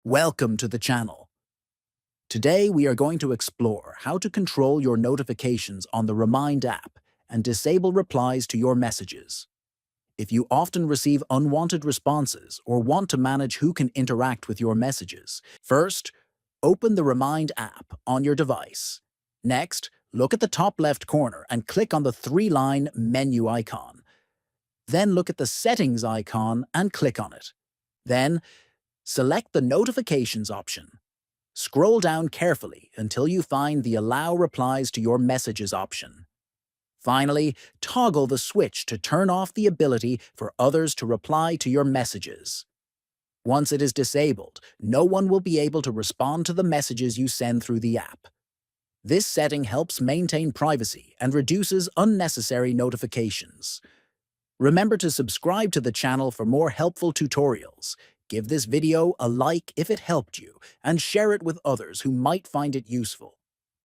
Welcome to the channel. Today we are going to explore how to control your notifications on the Remind app and disable replies to your messages. If you often receive unwanted responses or want to manage who can interact with your messages, first, open the Remind app on your device. Next, look at the top left corner and click on the three-line menu icon. Then look at the Settings icon and click on it. Then, select the Notifications option. Scroll down carefully until you find the Allow Replies to Your Messages option. Finally, toggle the switch to turn off the ability for others to reply to your messages. Once it is disabled, no one will be able to respond to the messages you send through the app. This setting helps maintain privacy and reduces unnecessary notifications. Remember to subscribe to the channel for more helpful tutorials. Give this video a like if it helped you, and share it with others who might find it useful.